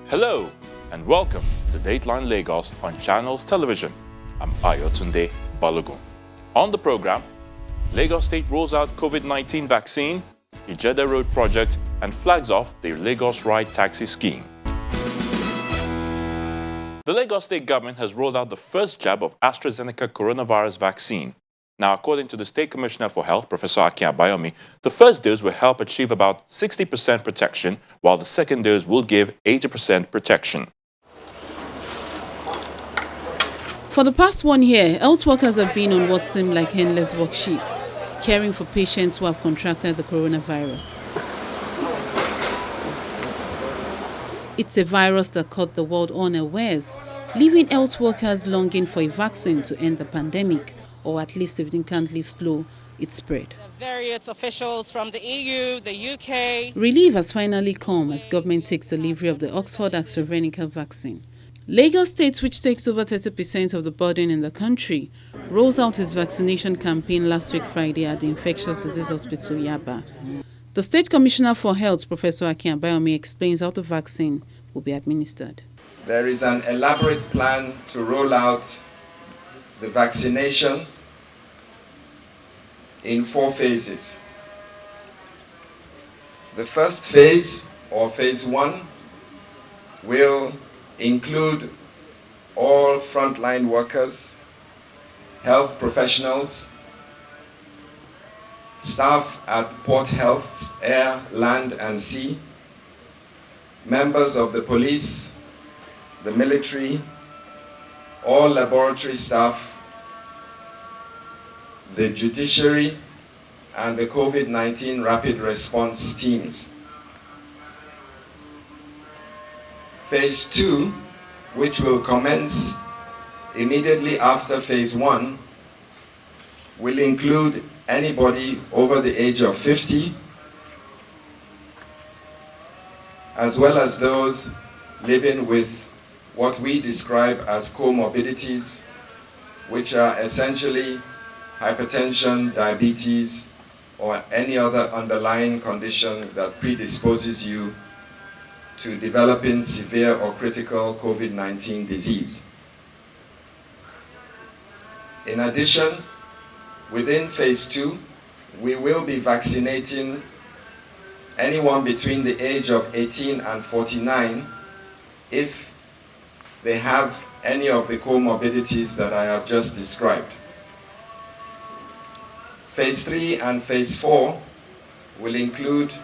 Hello and welcome to Dateline Lagos on Channels Television. I'm Ayotunde Balogun. On the program, Lagos State rolls out COVID-19 vaccine, Ijede Road project, and flags off the Lagos Ride Taxi scheme. The Lagos State government has rolled out the first jab of AstraZeneca coronavirus vaccine. Now, according to the State Commissioner for Health, Professor Akin, the first dose will help achieve about 60% protection, while the second dose will give 80% protection. For the past 1 year, health workers have been on what seem like endless work shifts, caring for patients who have contracted the coronavirus. It's a virus that caught the world unawares, leaving health workers longing for a vaccine to end the pandemic, or at least significantly slow its spread. Various officials from the EU, the UK. Relief has finally come as government takes delivery of the Oxford AstraZeneca vaccine. Lagos State, which takes over 30% of the burden in the country, rolls out its vaccination campaign last week Friday at the Infectious Disease Hospital, Yaba. The State Commissioner for Health, Professor Akin, explains how the vaccine will be administered. There is an elaborate plan to roll out the vaccination in 4 phases. The first phase, or phase 1, will include all frontline workers, health professionals, staff at port health, air, land, and sea, members of the police, the military, all laboratory staff, the judiciary, and the COVID-19 rapid response teams. Phase 2, which will commence immediately after phase 1, will include anybody over the age of 50, as well as those living with what we describe as comorbidities, which are essentially hypertension, diabetes, or any other underlying condition that predisposes you to developing severe or critical COVID-19 disease. In addition, within phase 2, we will be vaccinating anyone between the age of 18 and 49 if they have any of the comorbidities that I have just described. Phase 3 and phase 4 will include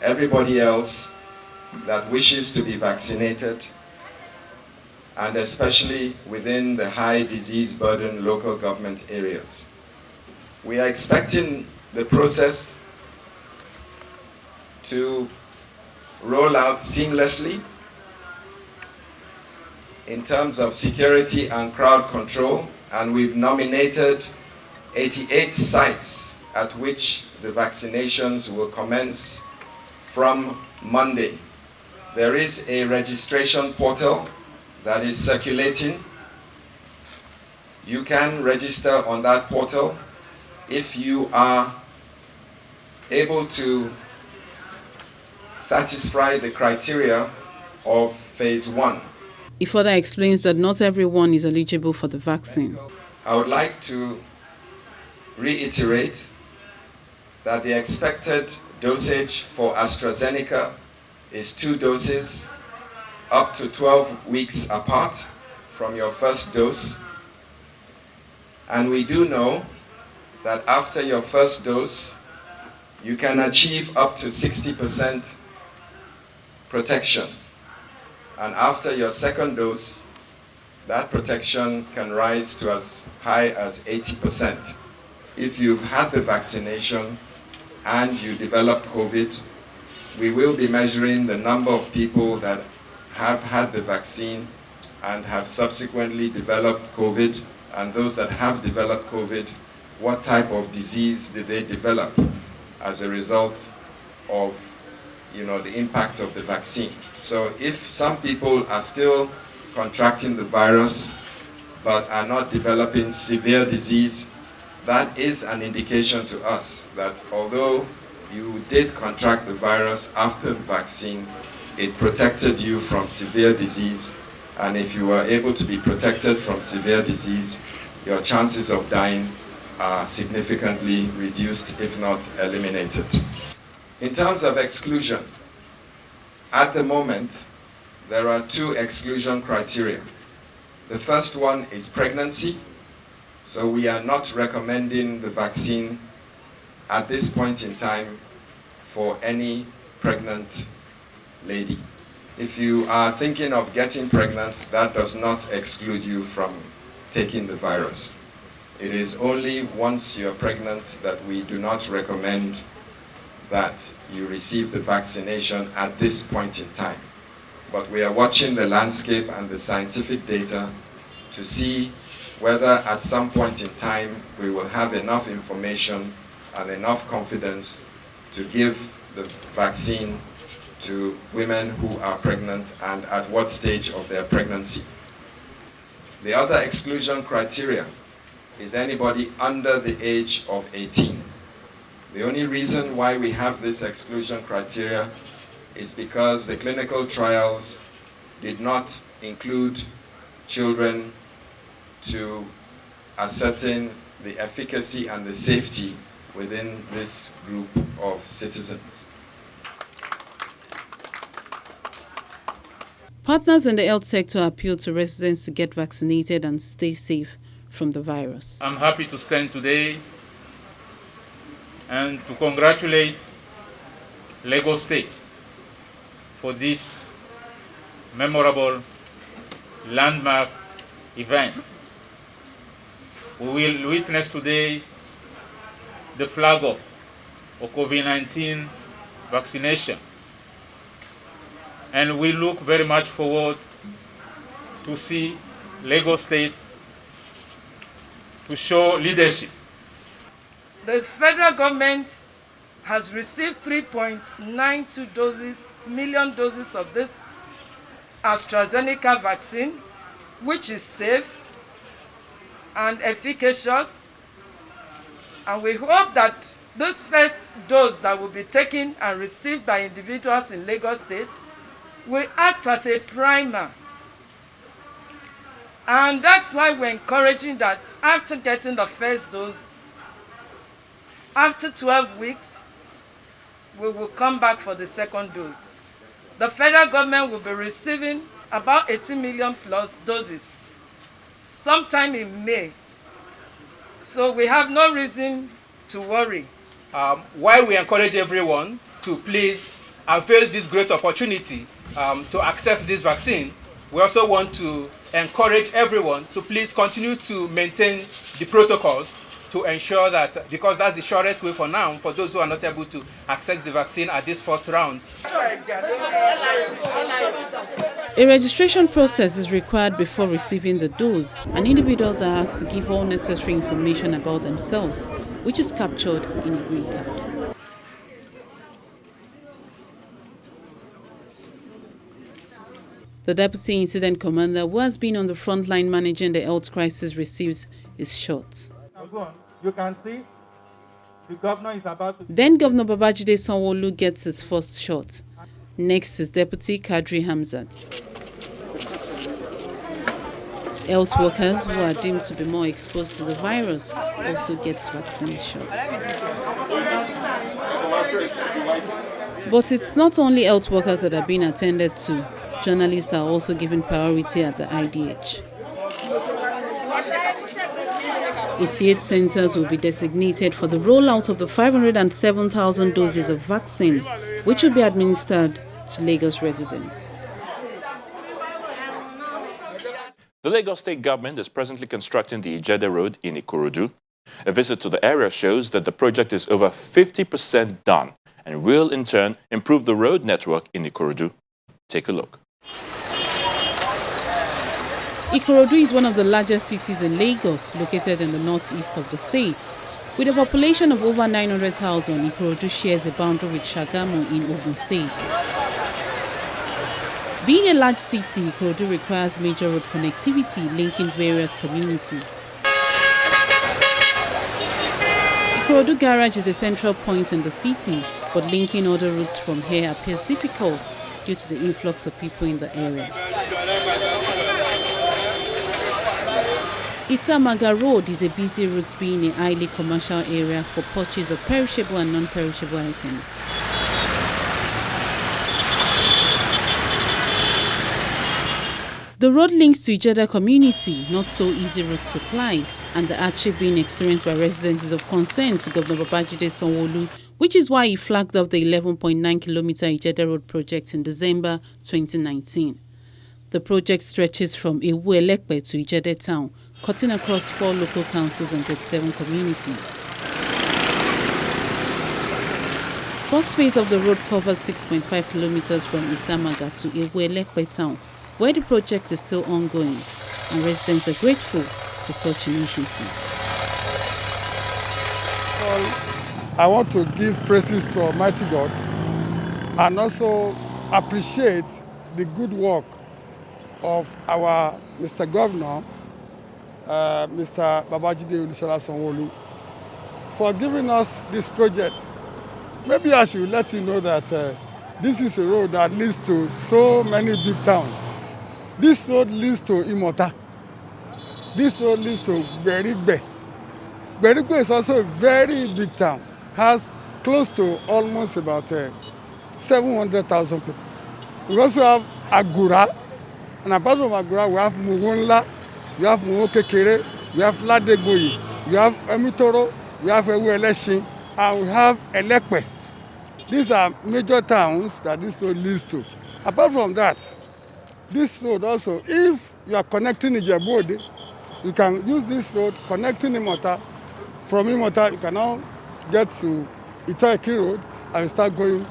everybody else that wishes to be vaccinated, and especially within the high disease burden local government areas. We are expecting the process to roll out seamlessly in terms of security and crowd control, and we've nominated 88 sites at which the vaccinations will commence from Monday. There is a registration portal that is circulating. You can register on that portal if you are able to satisfy the criteria of phase 1. He further explains that not everyone is eligible for the vaccine. I would like to reiterate that the expected dosage for AstraZeneca is 2 doses up to 12 weeks apart from your first dose. And we do know that after your first dose, you can achieve up to 60% protection. And after your second dose, that protection can rise to as high as 80%. If you've had the vaccination and you develop COVID, we will be measuring the number of people that have had the vaccine and have subsequently developed COVID, and those that have developed COVID, what type of disease did they develop as a result of the impact of the vaccine. So if some people are still contracting the virus but are not developing severe disease, that is an indication to us that although you did contract the virus after the vaccine, it protected you from severe disease, and if you were able to be protected from severe disease, your chances of dying are significantly reduced, if not eliminated. In terms of exclusion, at the moment, there are 2 exclusion criteria. The first one is pregnancy. So we are not recommending the vaccine at this point in time for any pregnant lady. If you are thinking of getting pregnant, that does not exclude you from taking the virus. It is only once you're pregnant that we do not recommend that you receive the vaccination at this point in time. But we are watching the landscape and the scientific data to see whether at some point in time we will have enough information and enough confidence to give the vaccine to women who are pregnant and at what stage of their pregnancy. The other exclusion criteria is anybody under the age of 18. The only reason why we have this exclusion criteria is because the clinical trials did not include children to ascertain the efficacy and the safety within this group of citizens. Partners in the health sector appeal to residents to get vaccinated and stay safe from the virus. I'm happy to stand today and to congratulate Lagos State for this memorable landmark event. We will witness today the flag off of COVID-19 vaccination, and we look very much forward to see Lagos State to show leadership. The federal government has received 3.92 million doses of this AstraZeneca vaccine, which is safe and efficacious. And we hope that this first dose that will be taken and received by individuals in Lagos State will act as a primer. And that's why we're encouraging that after getting the first dose, after 12 weeks, we will come back for the second dose. The federal government will be receiving about 18 million plus doses sometime in May. So we have no reason to worry. While we encourage everyone to please avail this great opportunity to access this vaccine, we also want to encourage everyone to please continue to maintain the protocols to ensure that, because that's the shortest way for now, for those who are not able to access the vaccine at this first round. A registration process is required before receiving the dose, and individuals are asked to give all necessary information about themselves, which is captured in a green card. The Deputy Incident Commander, who has been on the front line managing the health crisis, receives his shot. You can see the governor is about to... Then Governor Babajide Sanwo-Olu gets his first shot. Next is Deputy Kadri Hamzat. Health workers who are deemed to be more exposed to the virus also get vaccine shots. But it's not only health workers that are being attended to. Journalists are also given priority at the IDH. 88 centers will be designated for the rollout of the 507,000 doses of vaccine, which will be administered to Lagos residents. The Lagos State government is presently constructing the Ijede Road in Ikorodu. A visit to the area shows that the project is over 50% done and will in turn improve the road network in Ikorodu. Take a look. Ikorodu is one of the largest cities in Lagos, located in the northeast of the state. With a population of over 900,000, Ikorodu shares a boundary with Shagamu in Ogun State. Being a large city, Ikorodu requires major road connectivity linking various communities. Ikorodu Garage is a central point in the city, but linking other routes from here appears difficult due to the influx of people in the area. Ijede Road is a busy route being a highly commercial area for purchase of perishable and non-perishable items. The road links to Ijede community, not so easy road supply, and the hardship being experienced by residents is of concern to Governor Babajide Sanwo-Olu, which is why he flagged off the 11.9-kilometer Ijede Road project in December 2019. The project stretches from Ewu-Elekpe to Ijede town, cutting across 4 local councils and 37 communities. First phase of the road covers 6.5 kilometers from Ijede to Ewu-Elekpe town, where the project is still ongoing, and residents are grateful for such initiative. I want to give praises to Almighty God and also appreciate the good work of our Mr. Governor, Mr. Babajide Sanwo-Olu, for giving us this project. Maybe I should let you know that this is a road that leads to so many big towns. This road leads to Imota. This road leads to Berigbe. Berigbe is also a very big town. Has close to almost about 700,000 people. We also have Agura, and apart from Agura, we have Mugunla, we have Muokekere, we have Ladegboyi, we have Emitoro, we have Ewu-Elesin, and we have Elekpe. These are major towns that this road leads to. Apart from that, this road also, if you are connecting Ijede Road, you can use this road connecting Imota. From Imota, you can now get to Itoeki Road and start going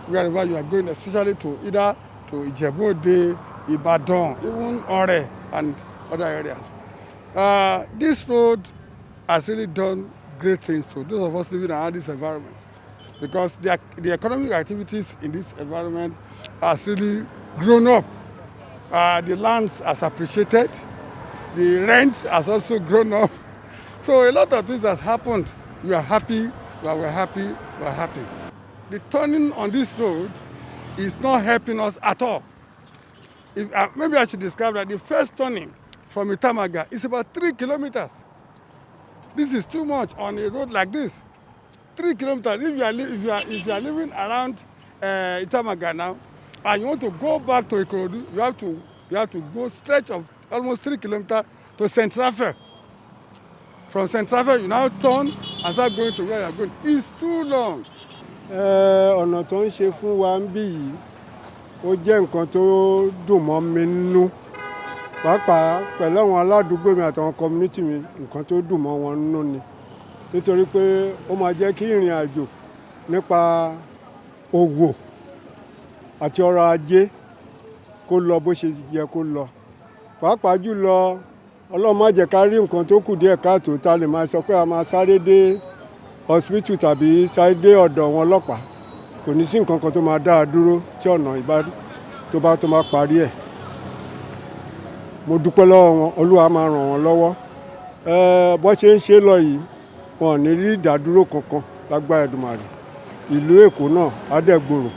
wherever you are going, especially to either to Ijede Road, Ibadan, even Ore and other areas. This road has really done great things to those of us living around this environment, because the economic activities in this environment has really grown up. The lands has appreciated, the rent has also grown up. So a lot of things have happened. We are happy, we're happy, we're happy. The turning on this road is not helping us at all. Maybe I should describe that the first turning from Itamaga is about 3 kilometers. This is too much on a road like this. 3 kilometers. If you are living around Itamaga now, and you want to go back to Ikorodu, you have to go stretch of almost 3 kilometers to St. Raphael. From St. Raphael, you now turn and start going to where you are going. It's too long. Ọ̀nà tó ń ṣe fún wa ń bí yìí, ó jẹ́ nǹkan tó dùn mọ́ mi nínú. Pàápàá pẹ̀lú àwọn aládùúgbò mi àtàwọn community mi, nǹkan tó dùn mọ́ wọn nínú ni. Nítorí pé ó máa jẹ́ kí ìrìn àjò nípa òwò àti ọrọ̀ ajé kó lọ bó ṣe yẹ kó lọ. Pàápàá jùlọ, Ọlọ́run má jẹ́ ká rí nǹkan tó kù díẹ̀ káàtó tá lè máa sọ pé a máa sáré dé hospital tàbí sáré dé ọ̀dọ̀ wọn ọlọ́pàá. Kò ní sí nǹkan kan tó máa dá a dúró tí ọ̀nà tó bá parí ẹ̀. Mo dúpẹ́ lọ́wọ́ wọn, Olúwa máa ràn wọ́n lọ́wọ́. Bó ṣe ń ṣe lọ yìí, wọn ò ní rí ìdádúró kankan lágbára Èdùmàrè. Ìlú Èkó náà á dẹ̀ gbòòrò.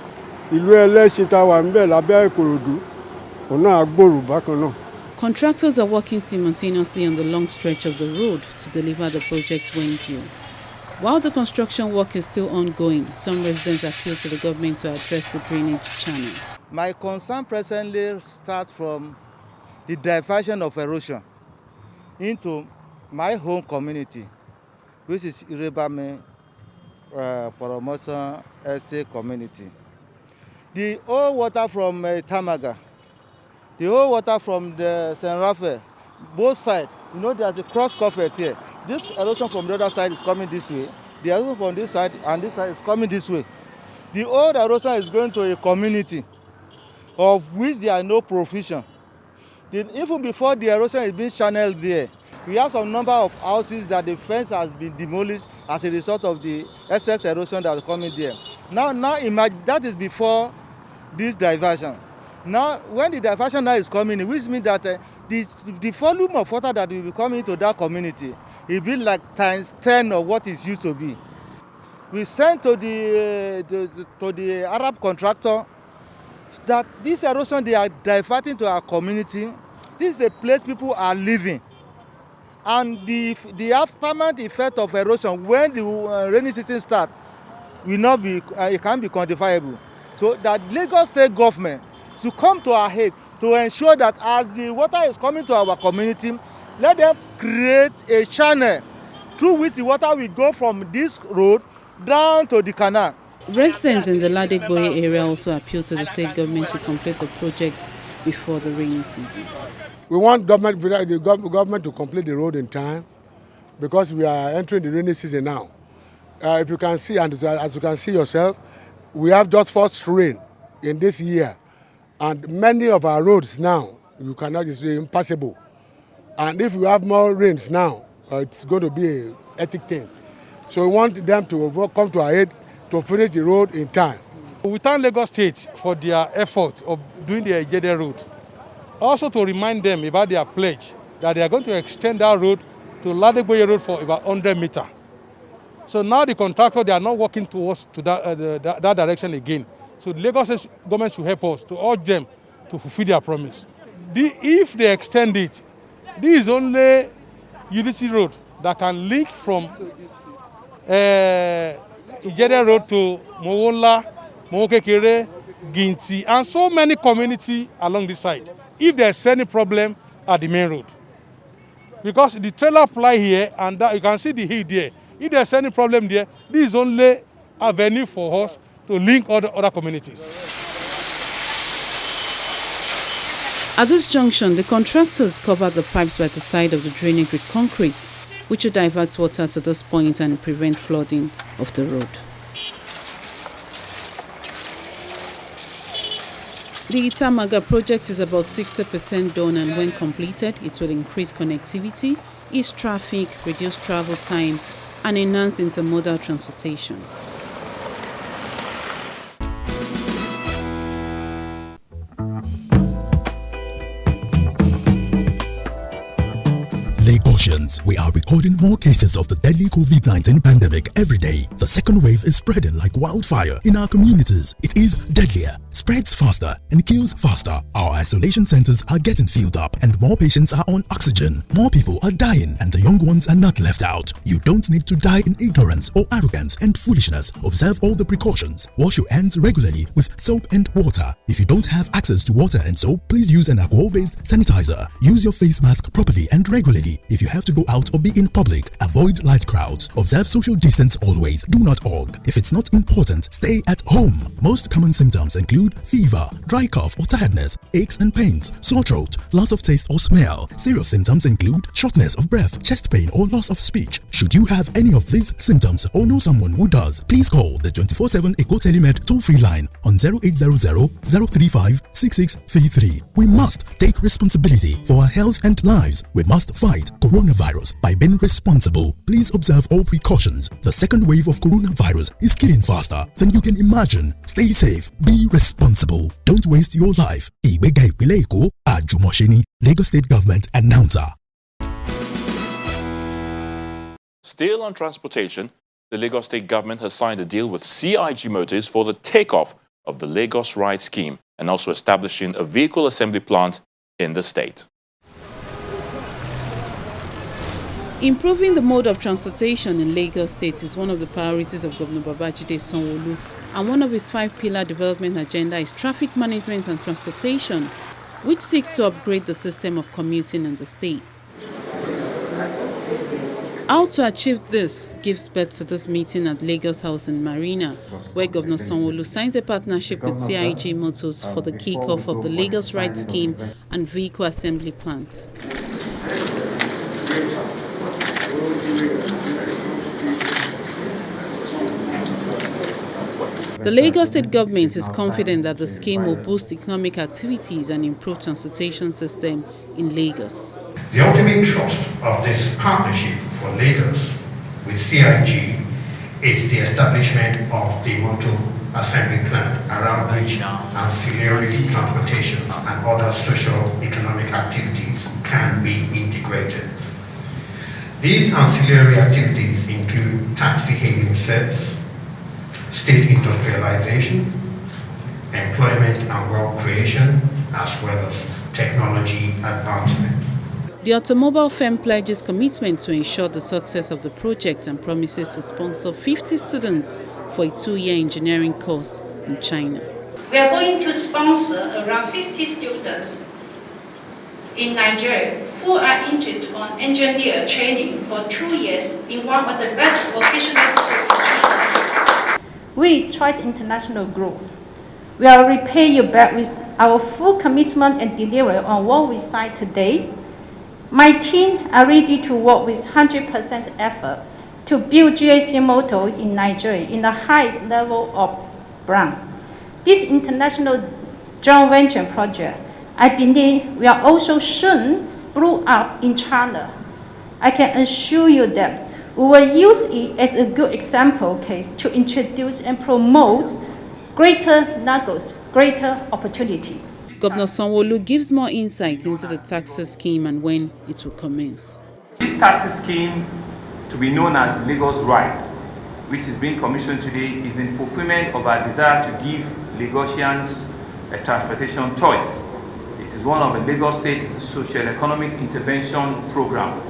Ìlú Ẹlẹ́ṣin tá wà níbẹ̀ lábẹ́ Ìkòròdú, òun náà á gbòòrò bákan náà. Contractors are working simultaneously on the long stretch of the road to deliver the project when due. While the construction work is still ongoing, some residents appeal to the government to address the drainage channel. My concern presently starts from the diversion of erosion into my home community, which is Irebame Poromosan Estate community. The old water from Tamaga, the old water from the St. Raphael, both sides, there's a cross culvert here. This erosion from the other side is coming this way. The erosion from this side and this side is coming this way. The old erosion is going to a community of which there are no provision. Even before the erosion is being channeled there, we have some number of houses that the fence has been demolished as a result of the excess erosion that is coming there. Now imagine that is before this diversion. Now, when the diversion now is coming in, which means that the volume of water that will be coming into that community, it will be like times 10 of what it used to be. We sent to the Arab contractor that this erosion they are diverting to our community, this is a place people are living. And the permanent effect of erosion when the rainy season starts will not be, it can be quantifiable. So that Lagos State government should come to our aid to ensure that as the water is coming to our community, let them create a channel through which the water will go from this road down to the canal. Residents in the Ladegboye area also appeal to the state government to complete the project before the rainy season. We want the government to complete the road in time because we are entering the rainy season now. If you can see, and as you can see yourself, we have just first rain in this year. And many of our roads now, you cannot, it's impassable. And if you have more rains now, it's going to be a hectic thing. So we want them to come to our aid to finish the road in time. We thank Lagos State for their effort of doing the Ijede Road. Also to remind them about their pledge that they are going to extend that road to Ladegboye Road for about 100 meters. So now the contractor, they are not working towards that direction again. So the Lagos State government should help us to urge them to fulfill their promise. If they extend it, this is only Unity Road that can link from Ijede Road to Mowola, Mowokekere, Ginti, and so many communities along this side. If there's any problem at the main road, because the trailer fly here and that, you can see the heat there. If there's any problem there, this is only avenue for us to link other communities. At this junction, the contractors covered the pipes by the side of the drainage with concrete, which will divert water to this point and prevent flooding of the road. The Itamaga project is about 60% done, and when completed, it will increase connectivity, ease traffic, reduce travel time, and enhance intermodal transportation. Lagosians, we are recording more cases of the deadly COVID-19 pandemic every day. The second wave is spreading like wildfire in our communities. It is deadlier, spreads faster, and kills faster. Our isolation centers are getting filled up and more patients are on oxygen. More people are dying and the young ones are not left out. You don't need to die in ignorance or arrogance and foolishness. Observe all the precautions. Wash your hands regularly with soap and water. If you don't have access to water and soap, please use an alcohol-based sanitizer. Use your face mask properly and regularly. If you have to go out or be in public, avoid large crowds. Observe social distance always. Do not hug. If it's not important, stay at home. Most common symptoms include fever, dry cough or tiredness, aches and pains, sore throat, loss of taste or smell. Serious symptoms include shortness of breath, chest pain or loss of speech. Should you have any of these symptoms or know someone who does, please call the 24/7 Eco Telemed toll-free line on 0800 035 6633. We must take responsibility for our health and lives. We must fight coronavirus by being responsible. Please observe all precautions. The second wave of coronavirus is killing faster than you can imagine. Stay safe. Be responsible. Don't waste your life. Ìgbéga ìpínlẹ̀ Èkó, Àjùmọ̀ṣe, Lagos State Government announcer. Still on transportation, the Lagos State Government has signed a deal with CIG Motors for the takeoff of the Lagos Ride scheme and also establishing a vehicle assembly plant in the state. Improving the mode of transportation in Lagos State is one of the priorities of Governor Babajide Sanwo-Olu, and one of his 5-pillar development agenda is traffic management and transportation, which seeks to upgrade the system of commuting in the state. How to achieve this gives birth to this meeting at Lagos House in Marina, where Governor Sanwo-Olu signs a partnership with CIG Motors for the kick-off of the Lagos Ride scheme and vehicle assembly plant. The Lagos State government is confident that the scheme will boost economic activities and improve transportation system in Lagos. The ultimate thrust of this partnership for Lagos with CIG is the establishment of the motor assembly plant around which ancillary transportation and other social economic activities can be integrated. These ancillary activities include taxi hailing service, state industrialization, employment and wealth creation, as well as technology advancement. The automobile firm pledges commitment to ensure the success of the project and promises to sponsor 50 students for a 2-year engineering course in China. We are going to sponsor around 50 students in Nigeria who are interested in engineer training for 2 years in one of the best vocational schools in China. We, Choice International Group, will repay you back with our full commitment and delivery on what we signed today. My team are ready to work with 100% effort to build GAC Motor in Nigeria in the highest level of brand. This international joint venture project, I believe, will also soon blow up in China. I can assure you that we will use it as a good example case to introduce and promote greater Lagos, greater opportunity. Governor Sanwo-Olu gives more insight into the taxi scheme and when it will commence. This taxi scheme, to be known as Lagos Ride, which is being commissioned today, is in fulfillment of our desire to give Lagosians a transportation choice. It is one of the Lagos State socio-economic intervention program,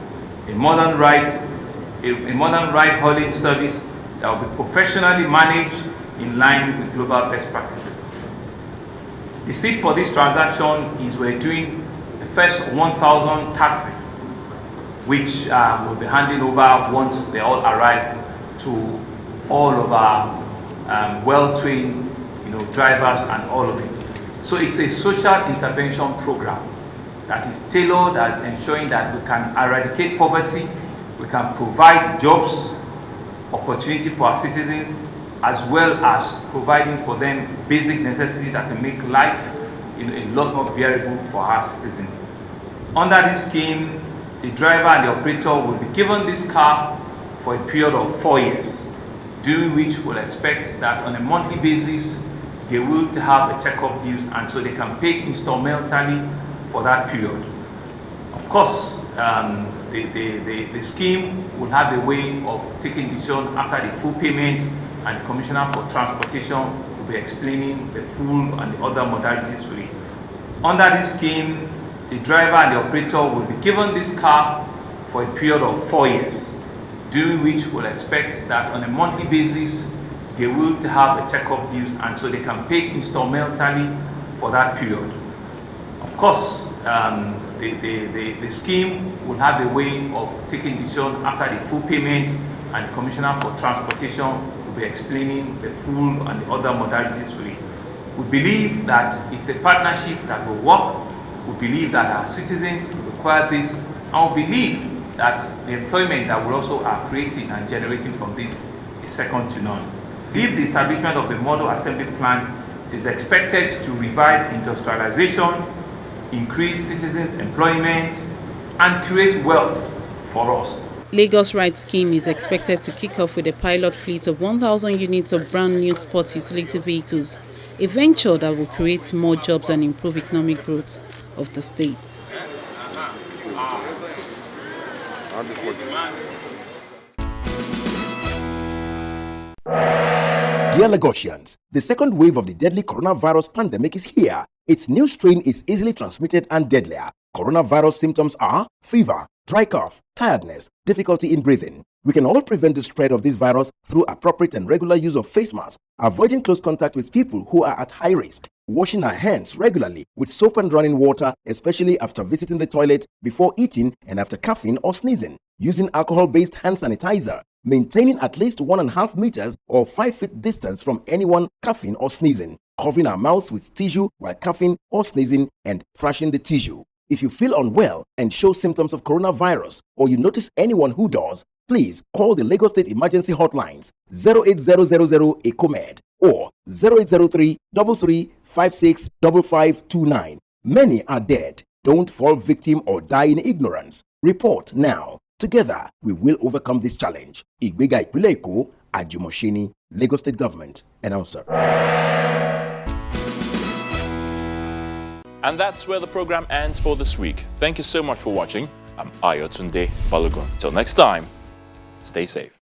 a modern ride hauling service that will be professionally managed in line with global best practices. The seed for this transaction is we're doing the first 1,000 taxis, which will be handed over once they all arrive to all of our well-trained drivers and all of it. So it's a social intervention program that is tailored at ensuring that we can eradicate poverty, we can provide jobs, opportunity for our citizens, as well as providing for them basic necessities that can make life a lot more bearable for our citizens. Under this scheme, the driver and the operator will be given this car for a period of 4 years, during which we'll expect that on a monthly basis, they will have a check-off dues, and so they can pay instrumentally for that period. Of course, the scheme will have a way of taking decision after the full payment, and the Commissioner for Transportation will be explaining the full and the other modalities for it. Under this scheme, the driver and the operator will be given this car for a period of 4 years, during which we'll expect that on a monthly basis, they will have a check-off dues, and so they can pay instrumentally for that period. Of course, the scheme will have a way of taking decision after the full payment, and the Commissioner for Transportation will be explaining the full and the other modalities for it. We believe that it's a partnership that will work. We believe that our citizens require this, and we believe that the employment that we also are creating and generating from this is second to none. If the establishment of the model assembly plant is expected to revive industrialization, increase citizens' employment, and create wealth for us. Lagos Ride scheme is expected to kick off with a pilot fleet of 1,000 units of brand new sports utility vehicles, a venture that will create more jobs and improve economic growth of the state. Dear Lagosians, the second wave of the deadly coronavirus pandemic is here. Its new strain is easily transmitted and deadlier. Coronavirus symptoms are fever, dry cough, tiredness, difficulty in breathing. We can all prevent the spread of this virus through appropriate and regular use of face masks, avoiding close contact with people who are at high risk, washing our hands regularly with soap and running water, especially after visiting the toilet, before eating and after coughing or sneezing, using alcohol-based hand sanitizer, maintaining at least 1.5 meters or 5 feet distance from anyone coughing or sneezing, covering our mouths with tissue while coughing or sneezing, and thrashing the tissue. If you feel unwell and show symptoms of coronavirus, or you notice anyone who does, please call the Lagos State Emergency Hotlines 08000 ECOMED or 0803 3356 5529. Many are dead. Don't fall victim or die in ignorance. Report now. Together, we will overcome this challenge. Igbega Ipinle Eko, Ajumosheni, Lagos State Government. Announcer. And that's where the program ends for this week. Thank you so much for watching. I'm Ayotunde Balogun. Till next time, stay safe.